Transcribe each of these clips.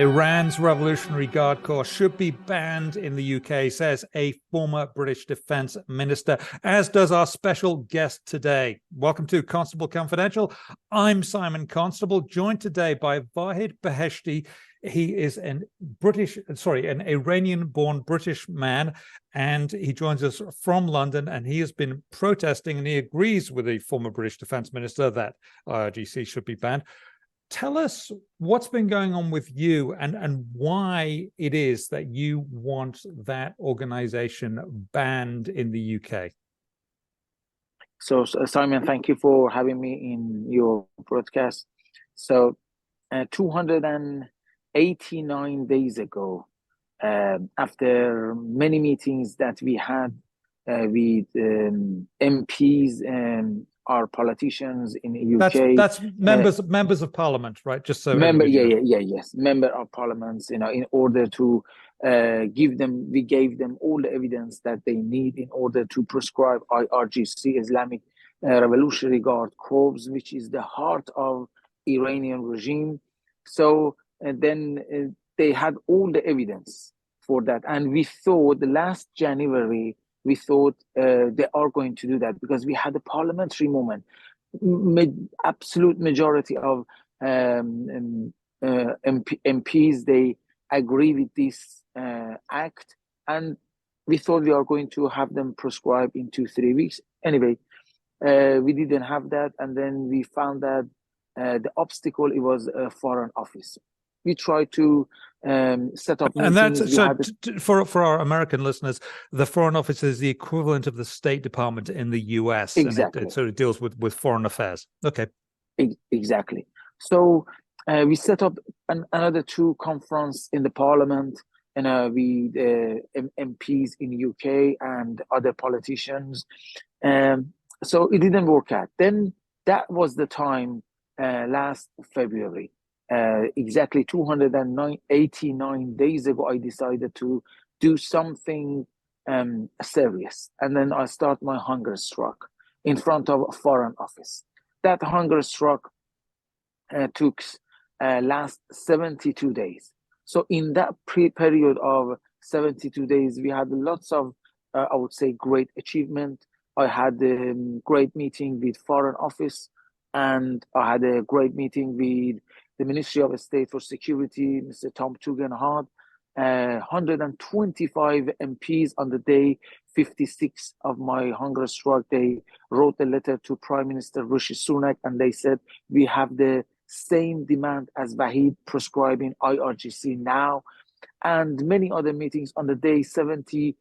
Iran's Revolutionary Guard Corps should be banned in the UK, says a former British Defence Minister, as does our special guest today. Welcome to Constable Confidential. I'm Simon Constable, joined today by Vahid Behesti. He is an Iranian-born British man, and he joins us from London, and he has been protesting, and he agrees with the former British Defence Minister that IRGC should be banned. Tell us what's been going on with you and why it is that you want that organization banned in the UK. So Simon, thank you for having me in your broadcast. So 289 days ago, after many meetings that we had with MPs and our politicians in the UK. That's members of parliament, right? Just so yes, member of parliaments. In order to we gave them all the evidence that they need in order to prescribe IRGC, Islamic Revolutionary Guard Corps, which is the heart of Iranian regime. So then they had all the evidence for that, and we thought last January. We thought they are going to do that because we had a parliamentary moment. Absolute majority of MPs, they agree with this act, and we thought we are going to have them prescribed in 2-3 weeks. Anyway, we didn't have that, and then we found that the obstacle, it was a foreign office. We tried to set up and meetings. That's for our American listeners, the Foreign Office is the equivalent of the State Department in the US. Exactly. And it sort of deals with foreign affairs. Okay. Exactly. So we set up another 2 conferences in the parliament, and with MPs in the UK and other politicians. So it didn't work out. Then that was the time last February. Exactly 289 days ago, I decided to do something serious. And then I start my hunger strike in front of a foreign office. That hunger strike took last 72 days. So in that period of 72 days, we had lots of, I would say, great achievement. I had a great meeting with Foreign Office, and I had a great meeting with the Ministry of State for Security, Mr. Tom Tugendhat, 125 MPs on the day 56 of my hunger strike. They wrote a letter to Prime Minister Rishi Sunak, and they said, we have the same demand as Vahid prescribing IRGC now. And many other meetings. On the day 70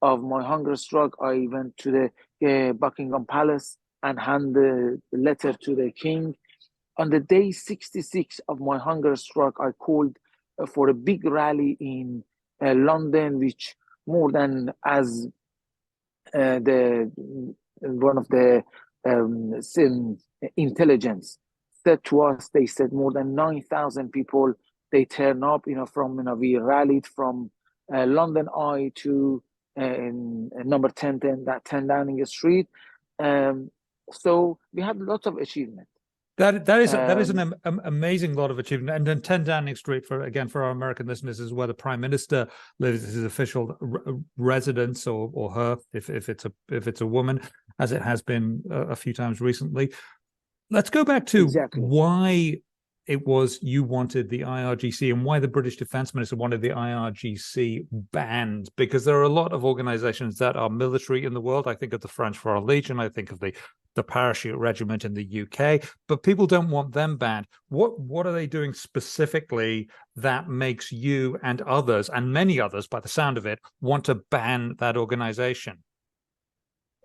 of my hunger strike, I went to the Buckingham Palace and handed the letter to the King. On the day 66 of my hunger strike, I called for a big rally in London, which more than as one of the intelligence said to us. They said more than 9,000 people, they turn up. We rallied from London Eye to number 10 Downing Street. So we had lots of achievement. That is an amazing lot of achievement. And then 10 Downing Street, for our American listeners, is where the Prime Minister lives, his official residence, or her, if it's a woman, as it has been a few times recently. Let's go back to why it was you wanted the IRGC and why the British Defence Minister wanted the IRGC banned, because there are a lot of organizations that are military in the world. I think of the French Royal Legion, I think of the Parachute Regiment in the UK, but people don't want them banned. What are they doing specifically that makes you and others, and many others by the sound of it, want to ban that organization?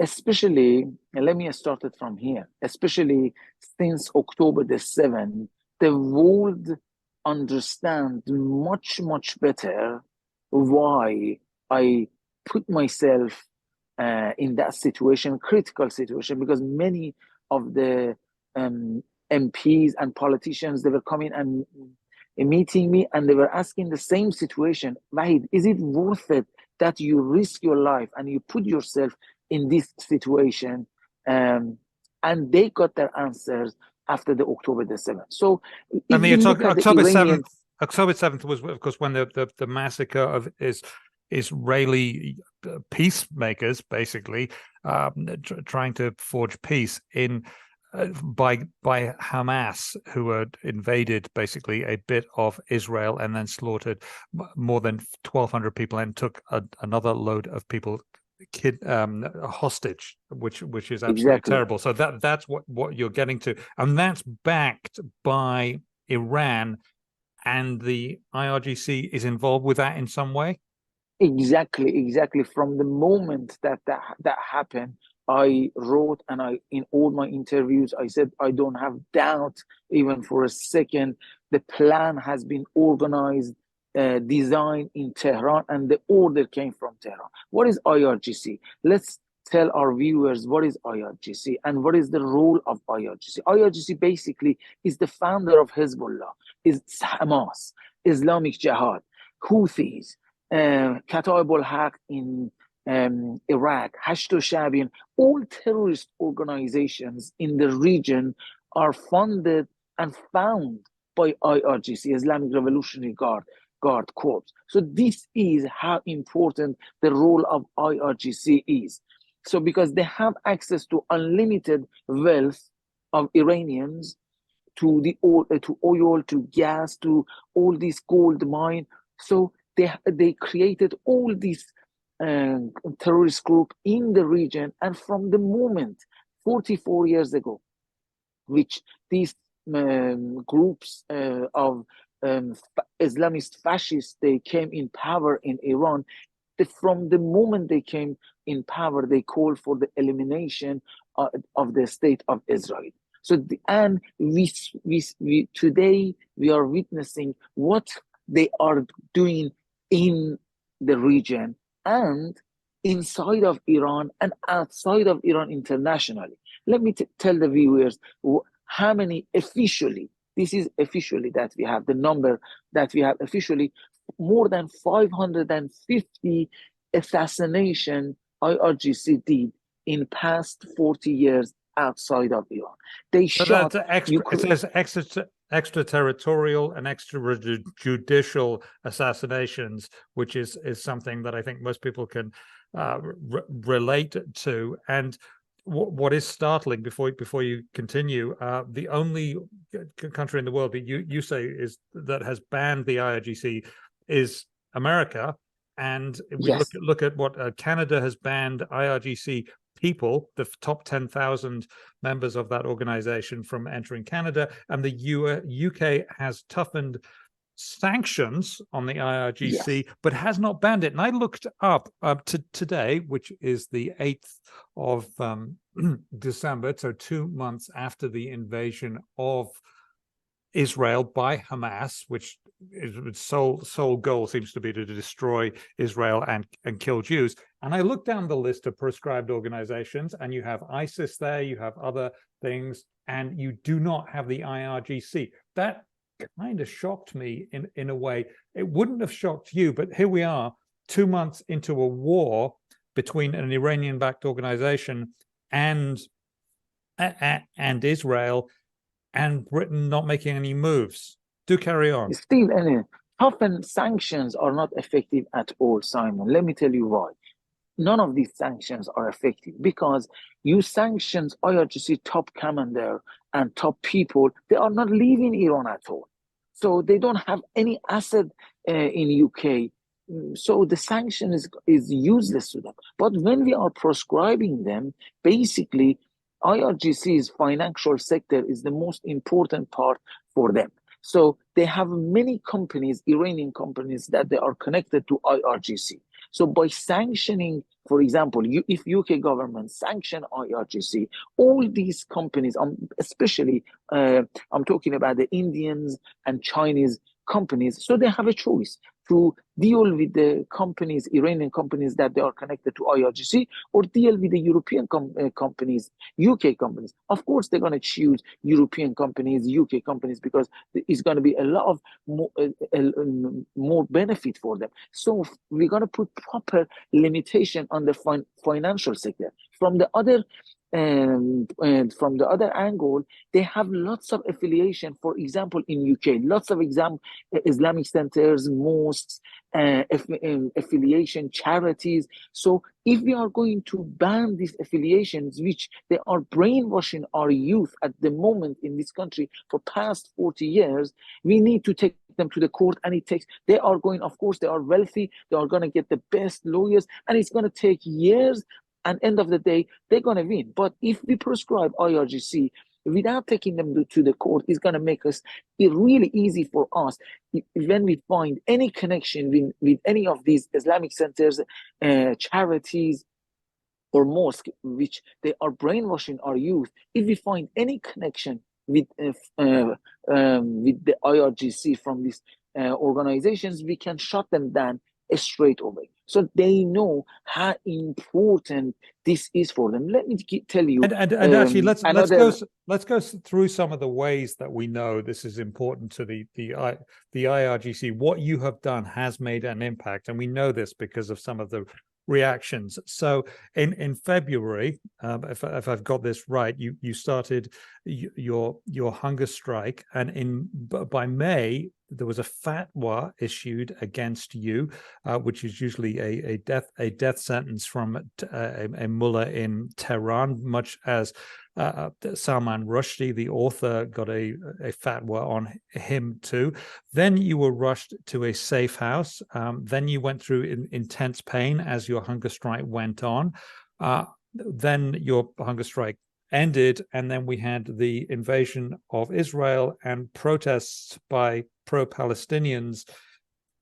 Especially, and let me start it from here, especially since October the 7th, the world understands much, much better why I put myself in that situation, critical situation, because many of the MPs and politicians, they were coming and meeting me, and they were asking the same situation. Vahid, is it worth it that you risk your life and you put yourself in this situation? And they got their answers after the October the 7th. So I mean, October 7th October 7th was, of course, when the massacre of Israeli peacemakers, basically trying to forge peace in by Hamas, who had invaded basically a bit of Israel and then slaughtered more than 1,200 people and took another load of people hostage, which is absolutely terrible. So that's what you're getting to, and that's backed by Iran, and the IRGC is involved with that in some way. Exactly. From the moment that happened, I wrote, and in all my interviews, I said I don't have doubt even for a second. The plan has been organized, designed in Tehran, and the order came from Tehran. What is IRGC? Let's tell our viewers what is IRGC and what is the role of IRGC. IRGC basically is the founder of Hezbollah, is Hamas, Islamic Jihad, Houthis, Kataib al-Haq in Iraq, Hashto Shabian, all terrorist organizations in the region are funded and found by IRGC, Islamic Revolutionary Guard Corps. So this is how important the role of IRGC is. So because they have access to unlimited wealth of Iranians, to oil, to gas, to all these gold mine. So they created all these terrorist group in the region, and from the moment 44 years ago, which these groups of Islamist fascists, they came in power in Iran. From the moment they came in power, they called for the elimination of the state of Israel. So today we are witnessing what they are doing in the region and inside of Iran and outside of Iran internationally. Let me tell the viewers how many officially, this is officially that we have, the number that we have officially, more than 550 assassination IRGC did in past 40 years outside of Iran. They shot... It says extraterritorial and extrajudicial assassinations, which is something that I think most people can relate to. And what is startling, before you continue, the only country in the world that you say is that has banned the IRGC is America. And we look at what Canada has banned IRGC people, the top 10,000 members of that organization, from entering Canada, and the UK has toughened sanctions on the IRGC, but has not banned it. And I looked up to today, which is the 8th of December, so 2 months after the invasion of Israel by Hamas, which its sole goal seems to be to destroy Israel and kill Jews. And I looked down the list of proscribed organizations, and you have ISIS there, you have other things, and you do not have the IRGC. That kind of shocked me in a way. It wouldn't have shocked you, but here we are, 2 months into a war between an Iranian-backed organization and Israel, and Britain not making any moves. Do carry on. Still, toughened sanctions are not effective at all, Simon. Let me tell you why. None of these sanctions are effective, because you sanctions IRGC top commander and top people, they are not leaving Iran at all. So they don't have any asset in UK. So the sanction is useless to them. But when we are proscribing them, basically IRGC's financial sector is the most important part for them. So they have many companies, Iranian companies, that they are connected to IRGC. So by sanctioning, for example, if UK government sanction IRGC, all these companies, especially I'm talking about the Indians and Chinese companies, so they have a choice to deal with the companies, Iranian companies that they are connected to IRGC, or deal with the European companies, UK companies. Of course, they're going to choose European companies, UK companies, because it's going to be a lot of more benefit for them. So we're going to put proper limitation on the financial sector. From the other and from the other angle, they have lots of affiliation. For example, in UK, lots of Islamic centers, mosques, affiliation, charities. So if we are going to ban these affiliations, which they are brainwashing our youth at the moment in this country for past 40 years, we need to take them to the court. And they are going, of course, they are wealthy, they are going to get the best lawyers, and it's going to take years. And end of the day, they're going to win. But if we prescribe IRGC without taking them to the court, it's going to make it really easy for us when we find any connection with any of these Islamic centers, charities, or mosque, which they are brainwashing our youth. If we find any connection with the IRGC from these organizations, we can shut them down straight away. So they know how important this is for them. Let me tell you. And actually, let's go through some of the ways that we know this is important to the IRGC. What you have done has made an impact, and we know this because of some of the reactions. So in February, if I've got this right, you started your hunger strike, and by May there was a fatwa issued against you, which is usually a death sentence from a mullah in Tehran, much as Salman Rushdie, the author, got a fatwa on him too. Then you were rushed to a safe house. Then you went through intense pain as your hunger strike went on. Then your hunger strike ended, and then we had the invasion of Israel and protests by pro-Palestinians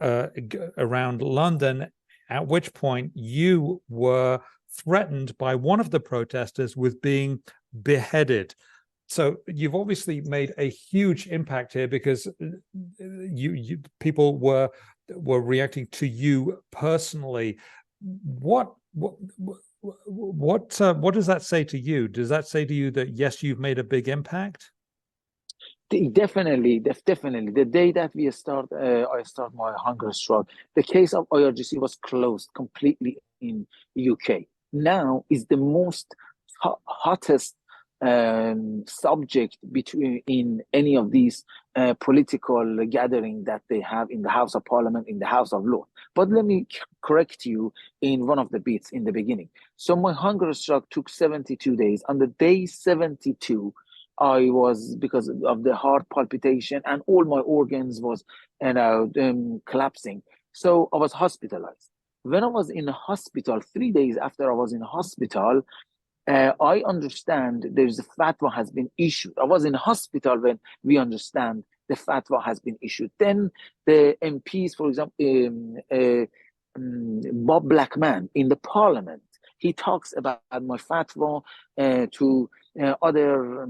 around London, at which point you were threatened by one of the protesters with being beheaded. So you've obviously made a huge impact here, because people were reacting to you personally. What does that say to you? Does that say to you that yes, you've made a big impact? Definitely. The day that I start my hunger strike, the case of IRGC was closed completely in UK. Now is the most hottest subject in any of these political gathering that they have in the House of Parliament, in the House of Lords. But let me correct you in one of the bits in the beginning. So my hunger strike took 72 days. On the day 72, I was, because of the heart palpitation and all my organs was collapsing. So I was hospitalized. When I was in the hospital, 3 days after I was in hospital, I understand there's a fatwa has been issued. I was in hospital when we understand the fatwa has been issued. Then the MPs, for example, Bob Blackman in the parliament, he talks about my fatwa to other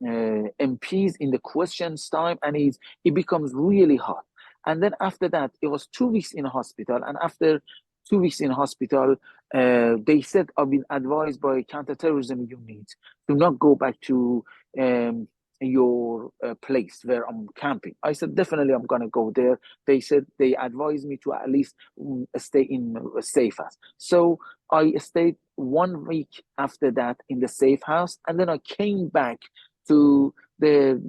MPs in the questions time, and it becomes really hot. And then after that, it was 2 weeks in a hospital, and after 2 weeks in hospital, they said I've been advised by counterterrorism unit to not go back to your place where I'm camping. I said, definitely I'm going to go there. They said they advised me to at least stay in a safe house. So I stayed 1 week after that in the safe house, and then I came back to the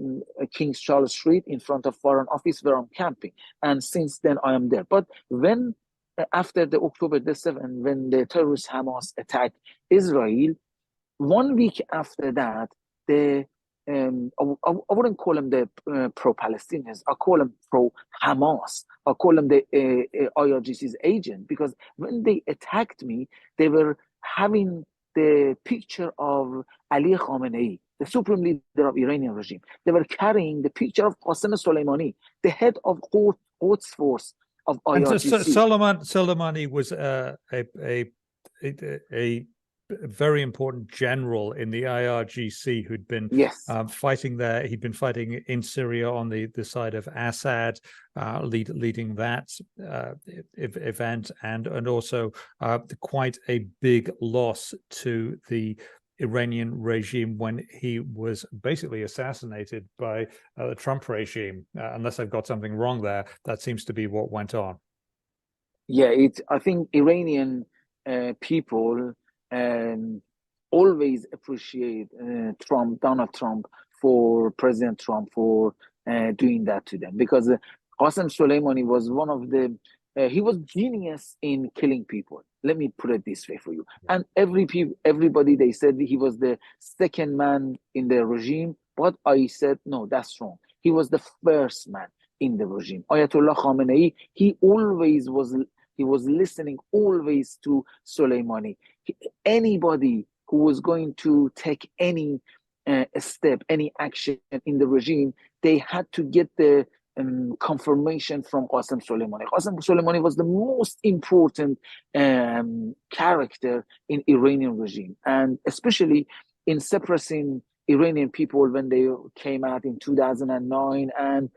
King's Charles Street in front of Foreign Office where I'm camping. And since then I am there. But when after the October the 7th, when the terrorist Hamas attacked Israel, 1 week after that, I wouldn't call them the pro-Palestinians. I call them pro-Hamas. I call them the IRGC's agent, because when they attacked me, they were having the picture of Ali Khamenei, the supreme leader of Iranian regime. They were carrying the picture of Qasem Soleimani, the head of Quds Force of IRGC. Soleimani was a very important general in the IRGC who'd been fighting there. He'd been fighting in Syria on the side of Assad, leading that event, and also quite a big loss to the Iranian regime when he was basically assassinated by the Trump regime. Unless I've got something wrong there, that seems to be what went on. Yeah, I think Iranian people always appreciate Donald Trump, for President Trump, for doing that to them, because Qasem Soleimani was one of the he was genius in killing people. Let me put it this way for you. And everybody, they said he was the second man in the regime, but I said no, that's wrong. He was the first man in the regime. Ayatollah Khamenei, he was listening always to Soleimani. Anybody who was going to take any step, any action in the regime, they had to get the confirmation from Qasem Soleimani. Qasem Soleimani was the most important character in Iranian regime, and especially in suppressing Iranian people when they came out in 2009 and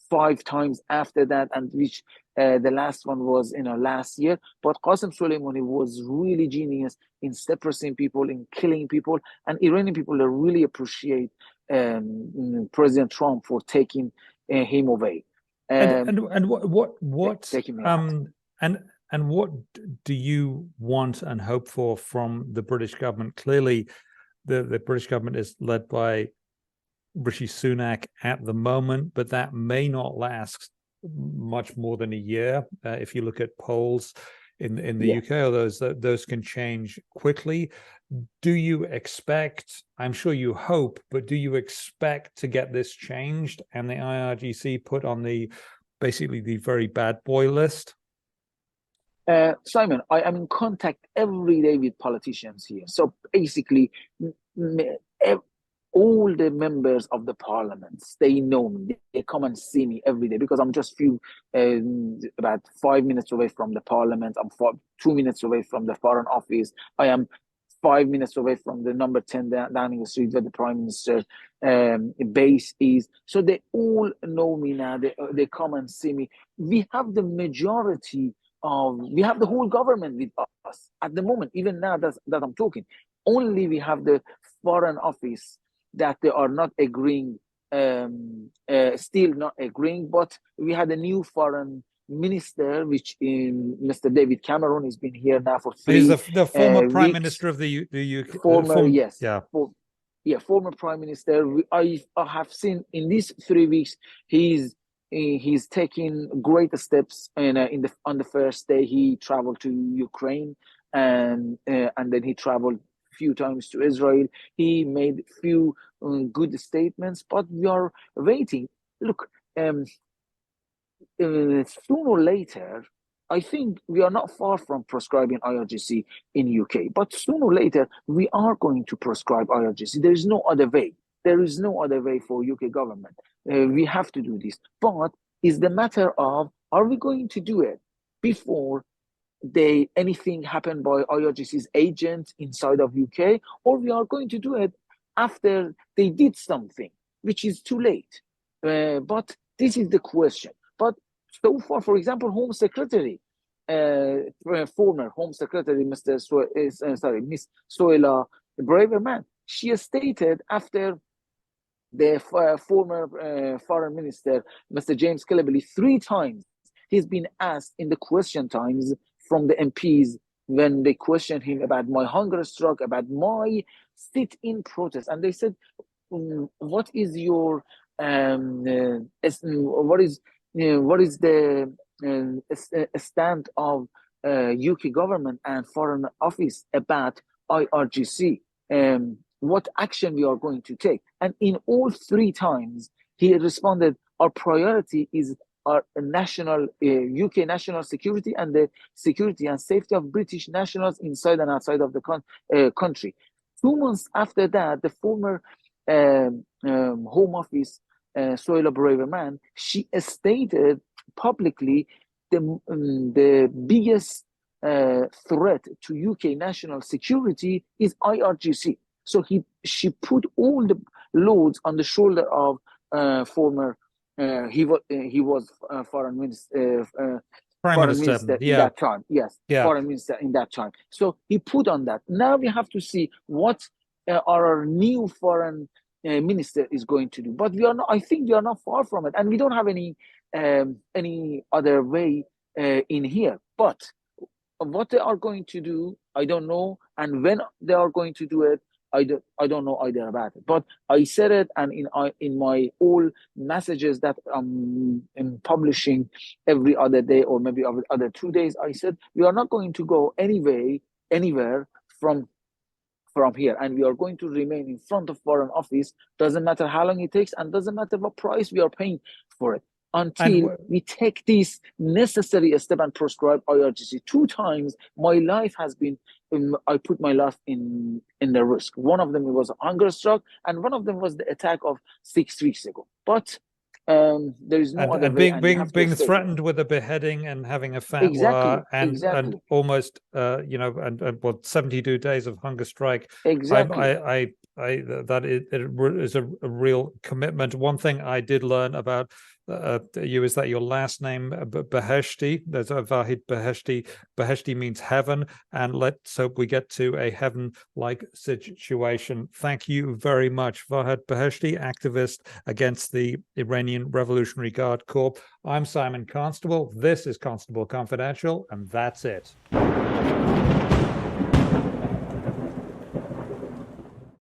5 times after that, and which the last one was last year. But Qasem Soleimani was really genius in suppressing people, in killing people, and Iranian people really appreciate President Trump for taking him away. And what taking me out. And what do you want and hope for from the British government? Clearly, the British government is led by Rishi Sunak at the moment, but that may not last much more than a year. If you look at polls in the UK, although those can change quickly. Do you expect, I'm sure you hope, but do you expect to get this changed and the IRGC put on basically the very bad boy list? Simon, I am in contact every day with politicians here. So basically, all the members of the parliaments, they know me. They come and see me every day, because I'm just about 5 minutes away from the parliament. I'm 2 minutes away from the foreign office. I am 5 minutes away from the number 10 Downing Street, where the Prime Minister base is. So they all know me now. They come and see me. We have the majority we have the whole government with us at the moment. Even now that I'm talking, only we have the foreign office that they are not agreeing, still not agreeing. But we had a new foreign minister, which Mr. David Cameron has been here now for 3 He's the former Prime weeks. Minister of the UK. Former Prime Minister. I have seen in these 3 weeks he's taking great steps. And on the first day he traveled to Ukraine, and then he traveled few times to Israel. He made few good statements, but we are waiting. Look, sooner or later, I think we are not far from prescribing IRGC in UK, but sooner or later we are going to prescribe IRGC. There is no other way. There is no other way for UK government. We have to do this. But it's the matter of, are we going to do it before anything happened by IRGC's agent inside of UK, or we are going to do it after they did something, which is too late. But this is the question. But so far, for example, Home Secretary, former Home Secretary, Miss Soila Braverman, she has stated after the former Foreign Minister, Mr. James Cleverly, 3 times, he's been asked in the question times from the MPs when they questioned him about my hunger strike, about my sit-in protest, and they said, "What is your what is the stand of UK government and Foreign Office about IRGC? What action we are going to take?" And in all 3 times, he responded, "Our priority is our national UK national security and the security and safety of British nationals inside and outside of the country." 2 months after that, the former Home Office, Soila Braverman, she stated publicly the biggest threat to UK national security is IRGC. So she put all the loads on the shoulder of former. He was foreign minister, Prime Minister in that time. Yes, foreign minister in that time. So he put on that. Now we have to see what our new foreign minister is going to do. But we are not. I think we are not far from it, and we don't have any other way in here. But what they are going to do, I don't know, and when they are going to do it, I don't know either about it. But I said it, and in my all messages that I'm publishing every other day or maybe every other 2 days, I said we are not going to go anywhere from here, and we are going to remain in front of Foreign Office. Doesn't matter how long it takes, and doesn't matter what price we are paying for it, until we take this necessary step and prescribe IRGC. 2 times my life has been, I put my life in the risk. One of them was hunger strike, and one of them was the attack of 6 weeks ago. But there is no other way. And being threatened with a beheading and having a fatwa and almost and what 72 days of hunger strike. Exactly. That is a real commitment. One thing I did learn about you is that your last name Beheshti, there's a Vahid Behesti. Beheshti means heaven, and let's hope we get to a heaven-like situation. Thank you very much, Vahid Behesti, activist against the Iranian Revolutionary Guard Corps. I'm Simon Constable. This is Constable Confidential, and that's it.